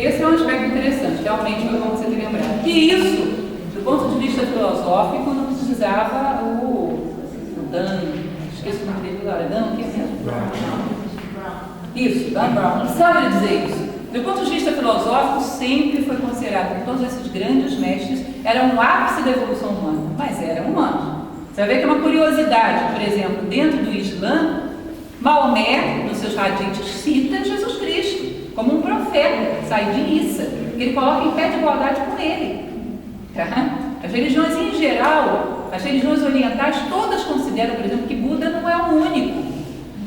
esse é um aspecto interessante, realmente foi bom você ter lembrado. E isso, do ponto de vista filosófico, não precisava o Dan, esqueci o nome dele agora, Dan, que é mesmo? Isso, Dan Brown, não precisava dizer isso. Do ponto de vista filosófico, sempre foi considerado que todos esses grandes mestres eram um ápice da evolução humana, mas eram humanos. Você vai ver que é uma curiosidade, por exemplo, dentro do Islã, Maomé, nos seus hadiths, cita Jesus Cristo como um profeta, sai de Issa, que ele coloca em pé de igualdade com ele. Tá? As religiões em geral, as religiões orientais, todas consideram, por exemplo, que Buda não é o único.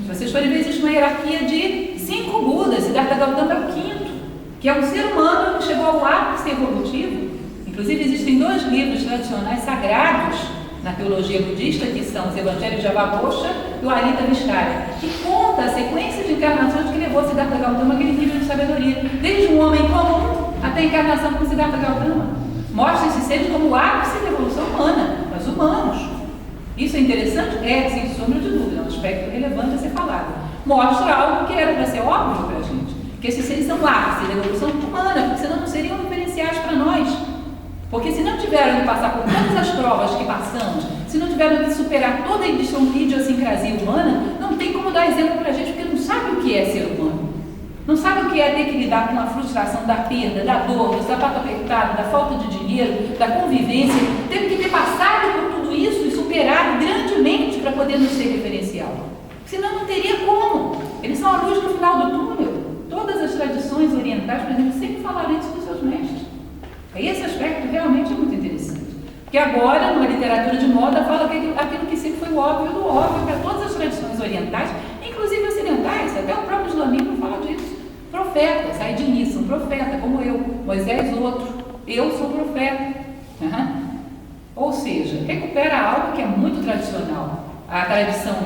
Se vocês forem ver, existe uma hierarquia de 5 Budas, Siddhartha Gautama é o 5º, que é um ser humano que chegou ao ápice evolutivo. Inclusive, existem 2 livros tradicionais sagrados na teologia budista, que são os Evangelhos de Avaghosha e o Alita Vistarya, que conta a sequência de encarnações que levou Siddhartha Gautama àquele nível de sabedoria, desde um homem comum até a encarnação com Siddhartha Gautama. Mostra esses seres como o ápice da evolução humana, mas humanos. Isso é interessante? É, sem sombra de dúvida, é um aspecto relevante a ser falado. Mostra algo que era para ser óbvio para a gente, que esses seres são o ápice da evolução humana, porque senão não seriam referenciais para nós. Porque se não tiveram que passar por todas as provas que passamos, se não tiveram que superar toda a idiosincrasia humana, não tem como dar exemplo para a gente, porque não sabe o que é ser humano. Não sabe o que é ter que lidar com a frustração da perda, da dor, do sapato apertado, da falta de dinheiro, da convivência. Teve que ter passado por tudo isso e superado grandemente para poder nos ser referencial. Senão não teria como. Eles são a luz no final do túnel. Todas as tradições orientais, por exemplo, sempre falaram isso dos seus mestres. Esse aspecto realmente é muito interessante. Porque agora, numa literatura de moda, fala aquilo que sempre foi o óbvio do óbvio para todas as tradições orientais, inclusive ocidentais, até o próprio islamismo fala disso. Profeta, sai de Nissa, um profeta como eu, Moisés outro, eu sou profeta. Ou seja, recupera algo que é muito tradicional. A tradição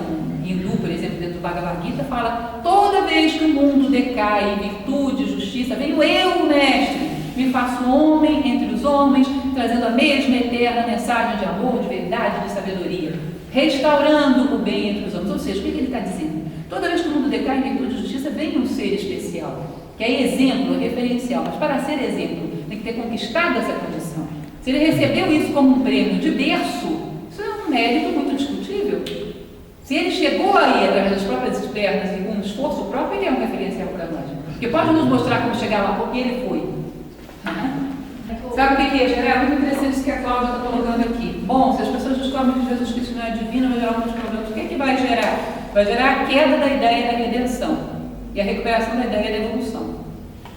hindu, por exemplo, dentro do Bhagavad Gita, fala: toda vez que o mundo decai em virtude e justiça, venho eu, mestre, me faço homem entre os homens, trazendo a mesma eterna mensagem de amor, de verdade, de sabedoria, restaurando o bem entre os homens. Ou seja, o que ele está dizendo? Toda vez que o mundo decai em virtude e justiça, vem um ser especial, que é exemplo, referencial, mas para ser exemplo, tem que ter conquistado essa condição. Se ele recebeu isso como um prêmio de berço, isso é um mérito muito discutível. Se ele chegou aí através das próprias pernas e com um esforço próprio, ele é um referencial para nós. Porque pode nos mostrar como chegar lá, porque ele foi. Sabe o que é, Geraldo? É muito interessante isso que a Cláudia está colocando aqui. Bom, se as pessoas descobrem que Jesus Cristo não é divino, vai gerar muitos problemas. O que é que vai gerar? Vai gerar a queda da ideia da redenção e a recuperação da ideia da evolução.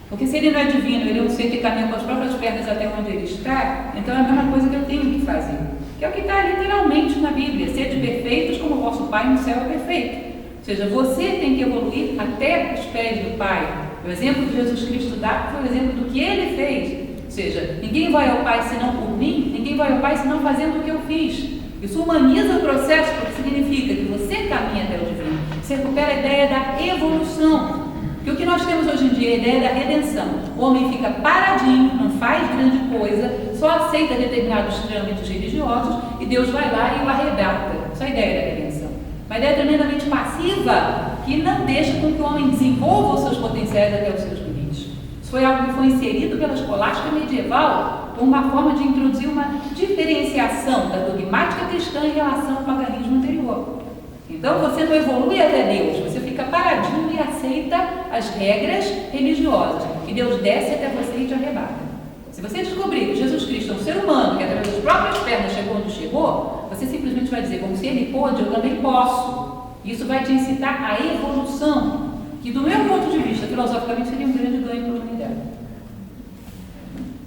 Porque se ele não é divino, ele é um ser que caminha com as próprias pernas até onde ele está, então é a mesma coisa que eu tenho que fazer. Que é o que está literalmente na Bíblia: sede perfeitos como o vosso Pai no céu é perfeito. Ou seja, você tem que evoluir até os pés do Pai. O exemplo que Jesus Cristo dá foi o exemplo do que ele fez. Ou seja, ninguém vai ao Pai senão por mim, ninguém vai ao Pai senão fazendo o que eu fiz. Isso humaniza o processo, porque significa que você caminha até o divino. Você recupera a ideia da evolução. Porque o que nós temos hoje em dia é a ideia da redenção. O homem fica paradinho, não faz grande coisa, só aceita determinados trâmites religiosos e Deus vai lá e o arrebata. Essa é a ideia da redenção. Uma ideia tremendamente passiva que não deixa com que o homem desenvolva os seus potenciais até os seus limites. Isso foi algo que foi inserido pela escolástica medieval como uma forma de introduzir uma diferenciação da dogmática cristã em relação ao paganismo anterior. Então você não evolui até Deus, você fica paradinho e aceita as regras religiosas. E Deus desce até você e te arrebata. Se você descobrir que Jesus Cristo é um ser humano, que através das próprias pernas chegou onde chegou, você simplesmente vai dizer: como se ele pôde, eu também posso. Isso vai te incitar à evolução, que do meu ponto de vista, filosoficamente, seria um grande